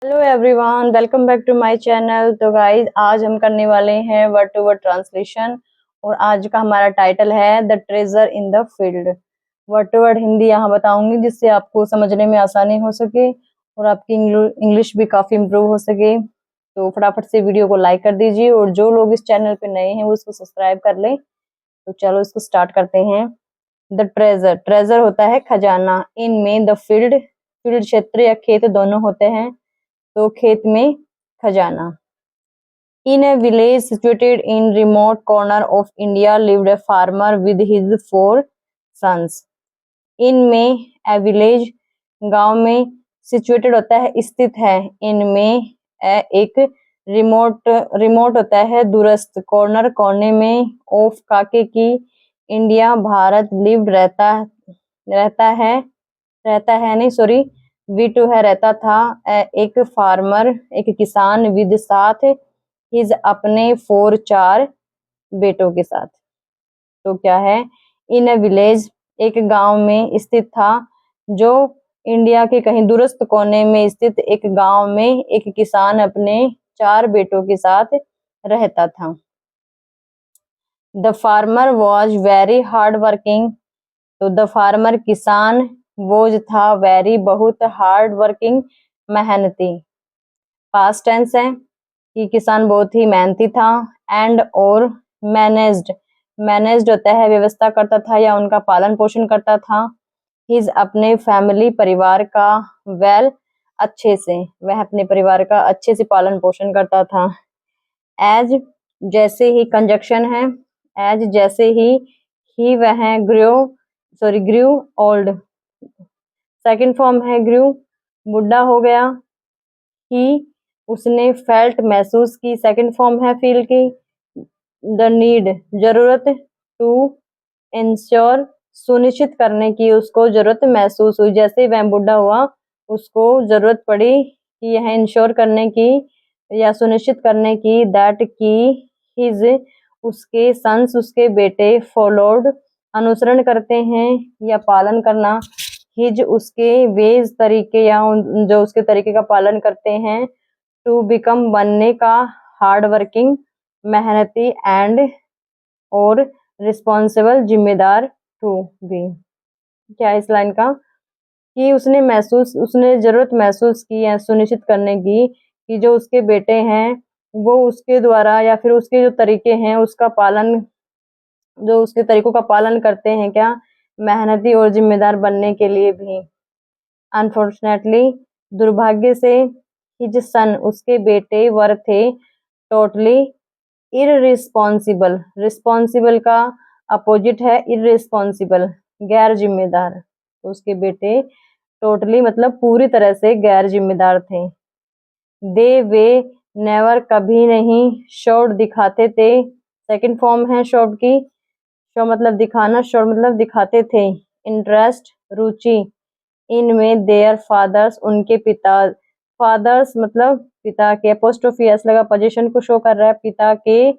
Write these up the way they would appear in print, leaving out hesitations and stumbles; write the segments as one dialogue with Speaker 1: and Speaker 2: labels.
Speaker 1: Hello everyone, welcome back to my channel. तो guys आज हम करने वाले हैं वर्ड टू वर्ड ट्रांसलेशन और आज का हमारा टाइटल है the treasure in the field. Word to word Hindi यहाँ बताऊंगी जिससे आपको समझने में आसानी हो सके और आपकी इंग्लिश भी काफ़ी इम्प्रूव हो सके। तो फटाफट से वीडियो को लाइक कर दीजिए और जो लोग इस चैनल पे नए हैं वो उसको सब्सक्राइब कर लें। तो चलो इसको स्टार्ट करते हैं। द ट्रेजर, ट्रेजर होता है खजाना। इन में द फील्ड, फील्ड क्षेत्र या खेत दोनों होते हैं, तो खेत में खजाना। In a village situated in remote corner of India lived a farmer with his 4 sons. इनमें a village गांव में, situated होता है स्थित है, इनमें एक रिमोट होता है दूरस्थ, कॉर्नर कोने में, ऑफ काके की, इंडिया भारत, लिव्ड रहता है नहीं सॉरी V2 है रहता था, एक फार्मर एक किसान, विद साथ, हिज अपने 4 बेटों के साथ। तो क्या है, इन ए विलेज एक गांव में स्थित था, जो इंडिया के कहीं दूरस्थ कोने में स्थित एक गांव में एक किसान अपने 4 बेटों के साथ रहता था। The farmer was very hard working. तो द फार्मर किसान, वोज था, वेरी बहुत, हार्ड वर्किंग मेहनती। पास्ट टेंस है कि किसान बहुत ही मेहनती था। एंड और मैनेज्ड होता है व्यवस्था करता था या उनका पालन पोषण करता था। हिज अपने फैमिली परिवार का, वेल अच्छे से, वह अपने परिवार का अच्छे से पालन पोषण करता था। एज जैसे ही कंजक्शन है, एज जैसे ही वह ग्रू ओल्ड। सेकंड फॉर्म है ग्रू, बुढ़ा हो गया। ही उसने, फेल्ट महसूस की, सेकंड फॉर्म है फील की। द नीड जरूरत, टू इंश्योर सुनिश्चित करने की उसको जरूरत महसूस हुई। जैसे वह बुढ़ा हुआ उसको जरूरत पड़ी कि यह इंश्योर करने की या सुनिश्चित करने की, दैट की हिज उसके सन्स उसके बेटे, फॉलोड अनुसरण करते हैं या पालन करना, हिज उसके वेज तरीके या जो उसके तरीके का पालन करते हैं, टू बिकम बनने का, हार्ड वर्किंग मेहनती, एंड और रिस्पॉन्सिबल जिम्मेदार, टू बी। क्या इस लाइन का कि उसने जरूरत महसूस की या सुनिश्चित करने की कि जो उसके बेटे हैं वो उसके द्वारा या फिर उसके जो तरीके हैं उसका पालन, जो उसके तरीकों का पालन करते हैं, क्या मेहनती और जिम्मेदार बनने के लिए भी। अनफॉर्चुनेटली दुर्भाग्य से, हिज सन उसके बेटे, वर थे, टोटली इररिस्पॉन्सिबल, रिस्पॉन्सिबल का अपोजिट है इररिस्पॉन्सिबल, गैर जिम्मेदार। तो उसके बेटे टोटली मतलब पूरी तरह से गैर जिम्मेदार थे। दे वे नेवर कभी नहीं, शोड दिखाते थे, सेकंड फॉर्म है शोड की, शो मतलब दिखाना, शोड मतलब दिखाते थे, इंटरेस्ट रुचि। इनमें देयर फादर्स उनके पिता, फादर्स मतलब पिता के, अपोस्ट्रोफी एस लगा, पोजीशन को शो कर रहा है, पिता के।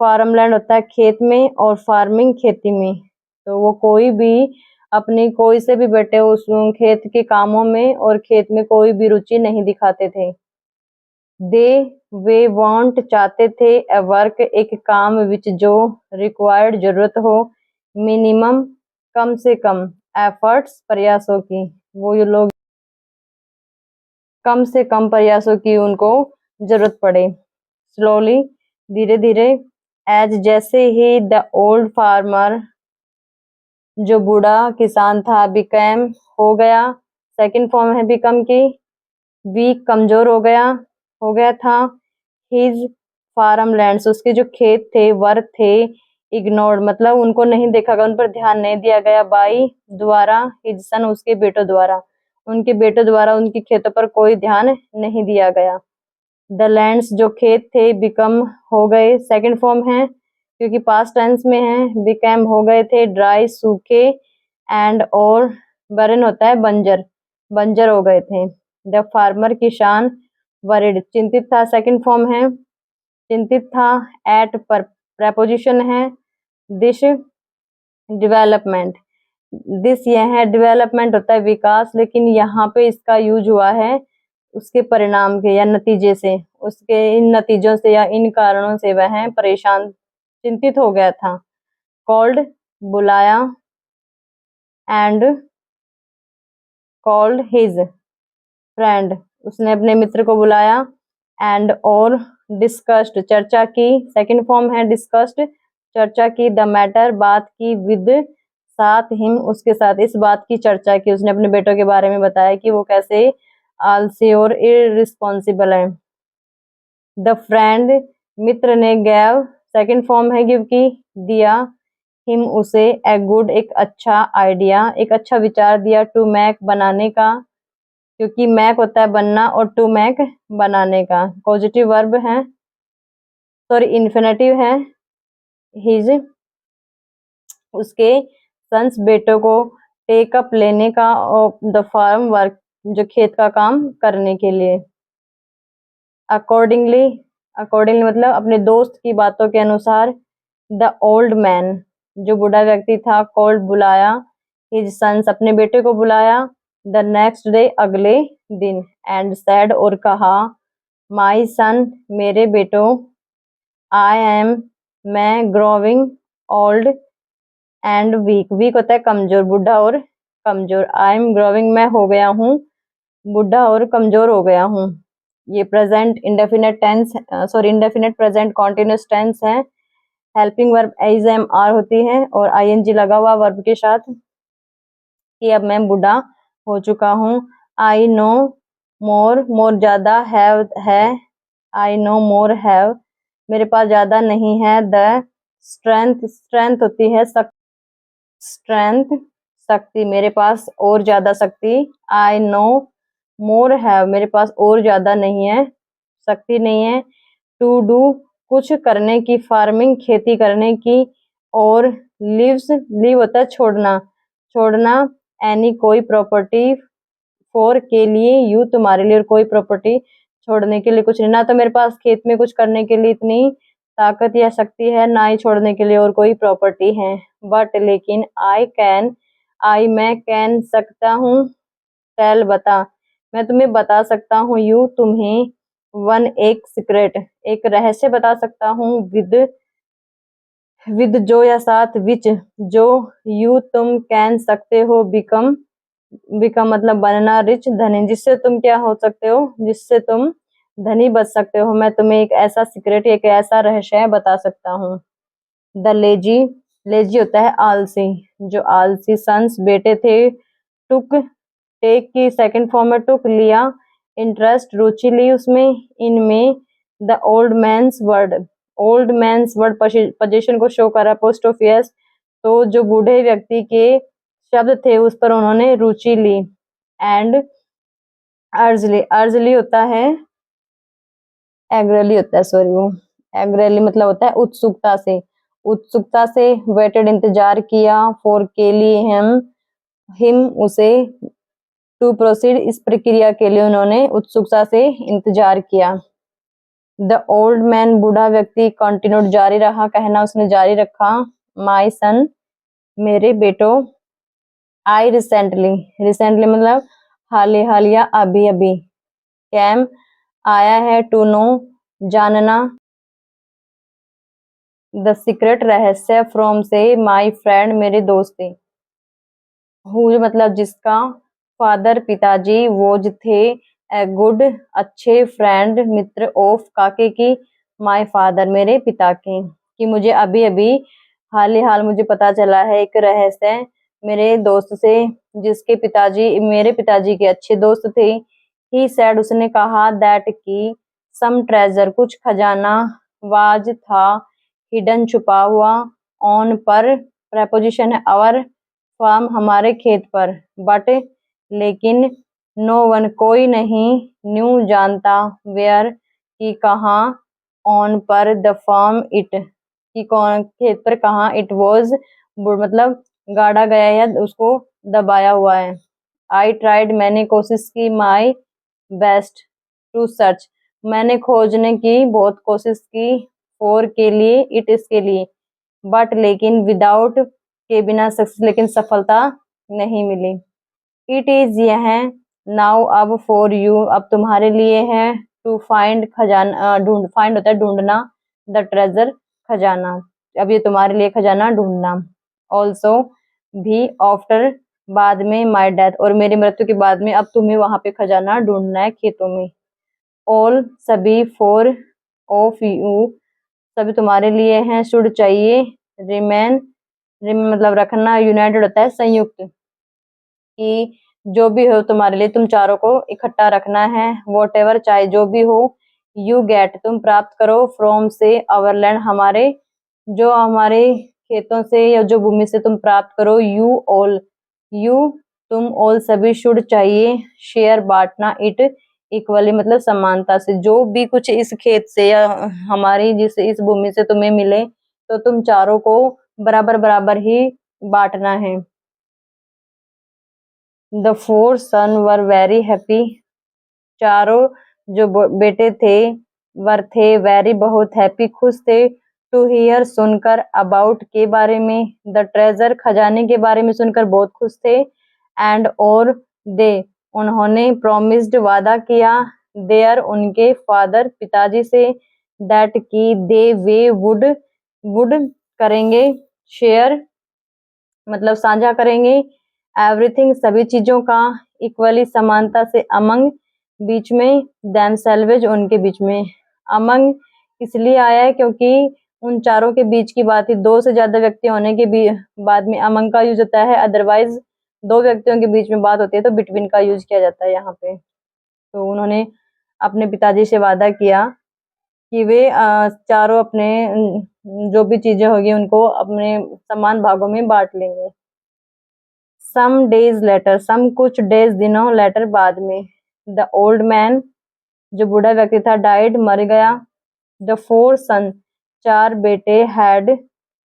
Speaker 1: फार्मलैंड होता है खेत में और फार्मिंग खेती में। तो वो कोई भी अपनी कोई से भी बेटे उस खेत के कामों में और खेत में कोई भी रुचि नहीं दिखाते थे। दे वे वांट चाहते थे, ए वर्क एक काम, विच जो, रिक्वायर्ड जरूरत हो, मिनिमम कम से कम, एफर्ट्स प्रयासों की, वो ये लोग कम से कम प्रयासों की उनको जरूरत पड़े। स्लोली धीरे धीरे, एज जैसे ही, द ओल्ड फार्मर जो बूढ़ा किसान था, बिकैम हो गया, सेकंड फॉर्म है बिकम की, वीक कमजोर हो गया था। हिज फार्म लैंड्स उसके जो खेत थे, वर थे, इग्नोर्ड मतलब उनको नहीं देखा गया, उन पर ध्यान नहीं दिया गया, बाई द्वारा, हिज सन उसके बेटों द्वारा, उनके बेटों द्वारा उनके खेतों पर कोई ध्यान नहीं दिया गया। द लैंड्स जो खेत थे, बिकम हो गए, सेकंड फॉर्म है क्योंकि पास्ट टेंस में है, बिकम हो गए थे, ड्राई सूखे, एंड और बरन होता है बंजर, बंजर हो गए थे। द फार्मर किसान, वरिड चिंतित था, सेकंड फॉर्म है चिंतित था, एट पर प्रेपोजिशन है, दिस डेवलपमेंट, दिस यह है, डेवलपमेंट होता है विकास, लेकिन यहाँ पे इसका यूज हुआ है उसके परिणाम के या नतीजे से, उसके इन नतीजों से या इन कारणों से वह परेशान चिंतित हो गया था। कॉल्ड बुलाया, एंड कॉल्ड हिज फ्रेंड, उसने अपने मित्र को बुलाया, एंड और डिस्कस्ड चर्चा की, सेकंड फॉर्म है डिस्कस्ड चर्चा की, द मैटर बात की, विद साथ हिम उसके साथ, इस बात की चर्चा की, उसने अपने बेटों के बारे में बताया कि वो कैसे आलसी और इररिस्पॉन्सिबल है। द फ्रेंड मित्र ने गैव, सेकंड फॉर्म है गिव की, दिया, हिम उसे, ए गुड एक अच्छा आइडिया एक अच्छा विचार दिया, टू मैक बनाने का, क्योंकि मैक होता है बनना और टू मैक बनाने का, पॉजिटिव वर्ब है, सॉरी इन्फिनेटिव है, हिज उसके, सन्स बेटों को, टेक अप लेने का, और द फार्म वर्क जो खेत का काम करने के लिए। अकॉर्डिंगली, अकॉर्डिंगली मतलब अपने दोस्त की बातों के अनुसार, द ओल्ड मैन जो बूढ़ा व्यक्ति था, कॉल्ड बुलाया, हिज सन्स अपने बेटे को बुलाया, द नेक्स्ट डे अगले दिन, एंड सैड और कहा, माई सन मेरे बेटों, आई एम मैं, growing old and weak, weak होता है कमजोर, बूढ़ा और कमजोर, आई एम ग्रोविंग मैं हो गया हूँ, बूढ़ा और कमजोर हो गया हूँ। ये present indefinite tense, sorry indefinite present continuous tense है। Helping verb is am are होती है और आईएनजी लगा हुआ वर्ब के साथ, कि अब मैं बूढ़ा हो चुका हूँ। आई नो मोर, मोर ज्यादा, हैव है, आई नो मोर हैव मेरे पास ज्यादा नहीं है, द स्ट्रेंथ, स्ट्रेंथ होती है स्ट्रेंथ शक्ति, मेरे पास और ज्यादा शक्ति, आई नो मोर हैव मेरे पास और ज्यादा नहीं है, शक्ति नहीं है, टू डू कुछ करने की, फार्मिंग खेती करने की, और लिव्स, लिव होता है छोड़ना, छोड़ना, एनी कोई प्रॉपर्टी, फॉर के लिए, यू तुम्हारे लिए, और कोई प्रॉपर्टी छोड़ने के लिए कुछ नहीं, ना तो मेरे पास खेत में कुछ करने के लिए इतनी ताकत या शक्ति है, ना ही छोड़ने के लिए और कोई प्रॉपर्टी है, बट लेकिन, आई कैन, आई मैं, कैन सकता हूँ, टेल बता, मैं तुम्हें बता सकता हूँ, यू तुम्हें, वन एक सीक्रेट एक रहस्य बता सकता हूँ, विद जो या साथ, विच जो, यू तुम, कैन सकते हो, बिकम, बिकम मतलब बनना, रिच धनी जिससे तुम क्या हो सकते हो, जिससे तुम धनी बच सकते हो, मैं तुम्हें एक ऐसा सीक्रेट एक ऐसा रहस्य बता सकता हूँ। द लेजी, लेजी होता है आलसी, जो आलसी सन्स बेटे थे, टुक टेक की सेकंड फॉर्म में टुक लिया, इंटरेस्ट रुचि ली उसमें, इनमें, the old man's word position को शो करा, पोस्ट ऑफ यस, तो जो बूढ़े व्यक्ति के शब्द थे उस पर उन्होंने रुचि ली, एंड अर्जली, अर्जली होता है, एग्रली होता है, सॉरी वो एग्रली मतलब होता है उत्सुकता से, उत्सुकता से, वेटेड इंतजार किया, फॉर के लिए, हिम उसे, टू प्रोसीड इस प्रक्रिया के लिए उन्होंने उत्सुकता से इंतजार किया। द ओल्ड मैन बूढ़ा व्यक्ति, कंटिन्यूड जारी रहा, कहना उसने जारी रखा, माई सन मेरे बेटो, आई रिसेंटली, रिसेंटली मतलब हाल ही हाल या अभी अभी, कैम आया है, टू नो जानना, द सीक्रेट रहस्य, फ्रॉम से, माई फ्रेंड मेरे दोस्ती, हु मतलब जिसका, फादर पिताजी, वोज थे, ए गुड अच्छे, फ्रेंड मित्र, ऑफ काके की, माय फादर मेरे पिता के, कि मुझे अभी अभी हाल ही हाल मुझे पता चला है एक रहस्य मेरे दोस्त से, जिसके पिताजी मेरे पिताजी के अच्छे दोस्त थे। ही सैड उसने कहा, दैट की, सम ट्रेजर कुछ खजाना, वाज था, हिडन छुपा हुआ, ऑन पर प्रेपोजिशन है अवर, फार्म हमारे खेत पर, बट लेकिन, नो वन कोई नहीं, न्यू जानता, वेयर कि कहाँ, ऑन पर, द फार्म इट कि कौन खेत पर कहाँ, इट वॉज मतलब गाड़ा गया या उसको दबाया हुआ है। आई ट्राइड मैंने कोशिश की, माई बेस्ट टू सर्च मैंने खोजने की बहुत कोशिश की, फॉर के लिए, इट इसके लिए, बट लेकिन, विदाउट के बिना सक्सेस लेकिन सफलता नहीं मिली। इट इज यह नाउ अब फॉर यू, अब तुम्हारे लिए है, टू फाइंड खजाना, फाइंड होता है ढूंढना, द ट्रेजर खजाना, अब ये तुम्हारे लिए खजाना ढूंढना। ऑल्सो भी, आफ्टर बाद में, माई डेथ और मेरी मृत्यु के बाद में अब तुम्हें वहां पे खजाना ढूंढना है खेतों में। ऑल सभी, फोर ऑफ यू सभी तुम्हारे लिए हैं, शुड चाहिए, रिमेन रिमेन मतलब रखना, यूनाइटेड होता है संयुक्त, कि जो भी हो तुम्हारे लिए तुम चारों को इकट्ठा रखना है। वॉट एवर चाहे जो भी हो, यू गेट तुम प्राप्त करो, फ्रॉम से, अवर लैंड हमारे, जो हमारे खेतों से या जो भूमि से तुम प्राप्त करो। यू ऑल, यू तुम, ऑल सभी, शुड चाहिए, शेयर बांटना, इट इक्वली मतलब समानता से, जो भी कुछ इस खेत से या हमारी जिस इस भूमि से तुम्हें मिले तो तुम चारों को बराबर बराबर ही बांटना है। The four son were very happy, चारों जो बेटे थे, वर थे, वेरी बहुत हैप्पी खुश थे, टू हियर सुनकर, अबाउट के बारे में, द ट्रेजर खजाने के बारे में सुनकर बहुत खुश थे, एंड और दे उन्होंने, प्रोमिस्ड वादा किया, देयर उनके फादर पिताजी से, दैट की दे वे वुड करेंगे, शेयर मतलब साझा करेंगे, एवरीथिंग सभी चीजों का, इक्वली समानता से, अमंग बीच में, देमसेल्वेज उनके बीच में। अमंग इसलिए आया है क्योंकि उन चारों के बीच की बात ही, दो से ज्यादा व्यक्ति होने के बाद में अमंग का यूज होता है, अदरवाइज दो व्यक्तियों के बीच में बात होती है तो बिटवीन का यूज किया जाता है यहाँ पे। तो उन्होंने अपने पिताजी से वादा किया कि वे चारों अपने जो भी चीजें होगी उनको अपने समान भागों में बांट लेंगे। सम डेज लेटर, सम कुछ डेज दिनों, लेटर बाद में, द ओल्ड मैन जो बूढ़ा व्यक्ति था, डाइड मर गया, द फोर सन चार बेटे, हैड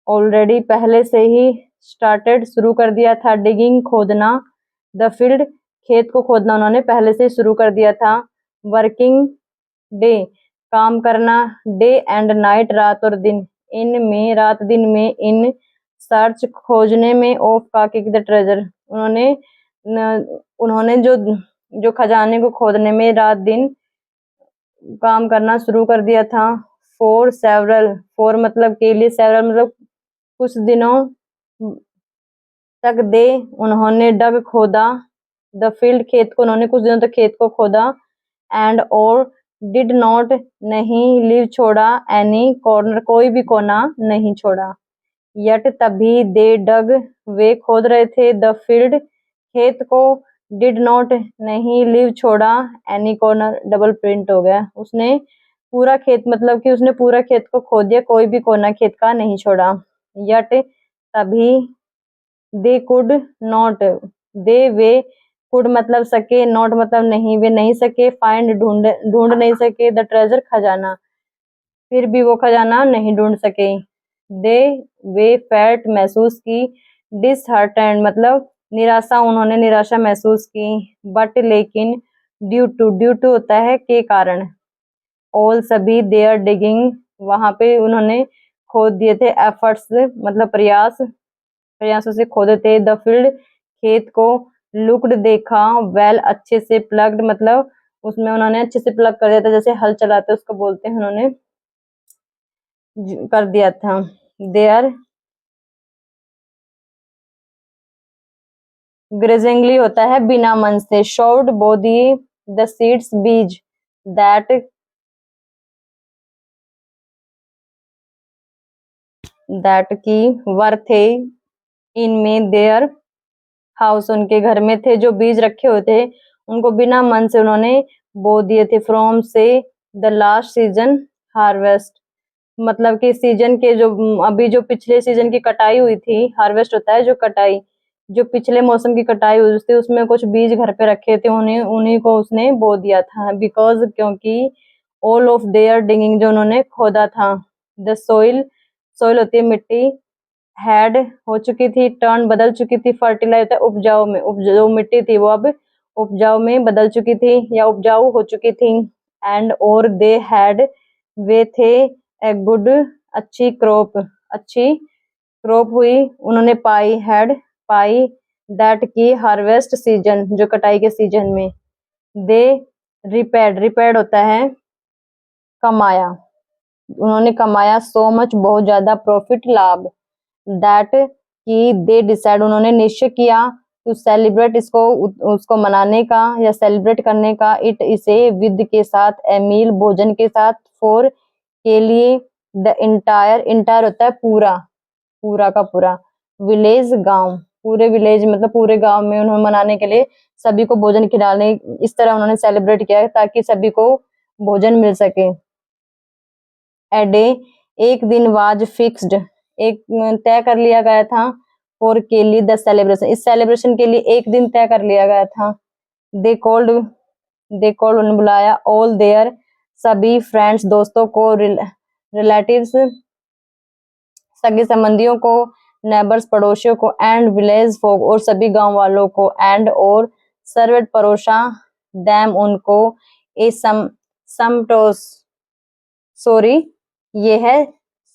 Speaker 1: ऑलरेडी पहले से ही, स्टार्टेड शुरू कर दिया था, डिगिंग खोदना, द फील्ड खेत को खोदना उन्होंने पहले से शुरू कर दिया था, वर्किंग डे काम करना, डे एंड नाइट रात और दिन, इन में रात दिन में, इन सर्च खोजने में, ऑफ का किक द ट्रेजर उन्होंने जो जो खजाने को खोदने में रात दिन काम करना शुरू कर दिया था। फॉर सेवरल, फॉर मतलब के लिए, सेवरल मतलब कुछ दिनों तक, दे उन्होंने, डग खोदा, द फील्ड खेत को उन्होंने कुछ दिनों तक खेत को खोदा, एंड और डिड नॉट नहीं, लीव छोड़ा, एनी कॉर्नर कोई भी कोना नहीं छोड़ा, यट तभी, दे डग वे खोद रहे थे, द फील्ड खेत को, डिड नॉट नहीं, लीव छोड़ा, एनी कॉर्नर डबल प्रिंट हो गया, उसने पूरा खेत मतलब कि उसने पूरा खेत को खोद दिया, कोई भी कोना खेत का नहीं छोड़ा। यट तभी, they could not, they way, could मतलब सके, नॉट मतलब नहीं, वे नहीं सके, फाइंड ढूंढ नहीं सके, द ट्रेजर खजाना फिर भी वो खजाना नहीं ढूंढ सके, दे वे फेल्ट महसूस की, डिसहार्टेंड मतलब निराशा, उन्होंने निराशा महसूस की, बट लेकिन, ड्यू टू होता है के कारण, ऑल सभी, देयर डिगिंग वहां पे उन्होंने खोद दिए थे, एफर्ट्स मतलब प्रयासों से खोदे थे, द फील्ड खेत को, लुक्ड देखा, वेल अच्छे से, प्लग्ड मतलब उसमें उन्होंने अच्छे से प्लग कर दिया था, जैसे हल चलाते उसको बोलते हैं, उन्होंने कर दिया था। देयर ग्रेजिंगली होता है बिना मन से, शोड बो दिए, द सीड्स बीज, दैट की, वर थे, इनमें, देयर हाउस उनके घर में थे, जो बीज रखे हुए थे उनको बिना मन से उन्होंने बो दिए थे, फ्रॉम से, द लास्ट सीजन हार्वेस्ट मतलब कि सीजन के जो अभी जो पिछले सीजन की कटाई हुई थी, हार्वेस्ट होता है जो कटाई, जो पिछले मौसम की कटाई हुई थी उसमें कुछ बीज घर पे रखे थे, उन्हें उन्हीं को उसने बो दिया था, बिकॉज क्योंकि, ऑल ऑफ देयर डिगिंग जो उन्होंने खोदा था, द सोइल सोइल होती है मिट्टी, हैड हो चुकी थी, टर्न बदल चुकी थी, फर्टिलाइज होता है उपजाऊ में, जो मिट्टी थी वो अब उपजाऊ में बदल चुकी थी या उपजाऊ हो चुकी थी, एंड और दे हैड वे थे, ए गुड अच्छी क्रॉप हुई उन्होंने पाई, हैड पाई, दैट की हार्वेस्ट सीजन जो कटाई के सीजन में, दे रिपेड होता है कमाया, उन्होंने कमाया, सो मच बहुत ज्यादा, प्रॉफिट लाभ, दैट कि दे डिसाइड उन्होंने निश्चय किया, टू सेलिब्रेट इसको उसको मनाने का या सेलिब्रेट करने का, इट इसे विद के साथ, ए मील भोजन के साथ, फॉर के लिए, द इंटायर होता है पूरा, पूरा का पूरा, विलेज गांव, पूरे विलेज मतलब पूरे गांव में उन्होंने मनाने के लिए सभी को भोजन खिलाने, इस तरह उन्होंने सेलिब्रेट किया ताकि सभी को भोजन मिल सके। ए डे एक दिन, वाज फिक्स्ड एक तय कर लिया गया था, फॉर के लिए द सेलिब्रेशन इस सेलिब्रेशन के लिए एक दिन तय कर लिया गया था। दे कॉल्ड उन्होंने बुलाया, ऑल देयर सभी फ्रेंड्स दोस्तों को, रिलेटिव्स सगे संबंधियों को, नेबर्स पड़ोसियों को, एंड विलेज फोक और सभी गांव वालों को, एंड और सर्वेट परोसा, दैम उनको, ए समटोस सॉरी ये है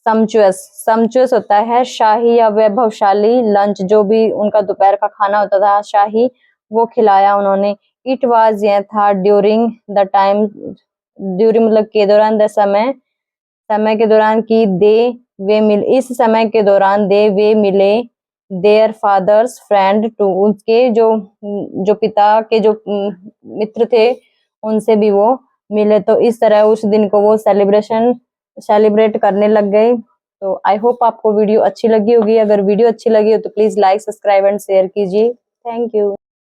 Speaker 1: समचुअस होता है शाही या वैभवशाली लंच, जो भी उनका दोपहर का खाना होता था शाही, वो खिलाया उन्होंने। इट वाज यह था, ड्यूरिंग द टाइम, ड्यूरिंग मतलब के दौरान, द समय के दौरान, की वे मिल इस समय के दौरान, वे मिले, देयर फादर्स फ्रेंड टू उनके जो पिता के जो मित्र थे उनसे भी वो मिले, तो इस तरह उस दिन को वो सेलिब्रेट करने लग गए। तो आई होप आपको वीडियो अच्छी लगी होगी, अगर वीडियो अच्छी लगी हो तो please like, subscribe and share कीजिए। Thank you.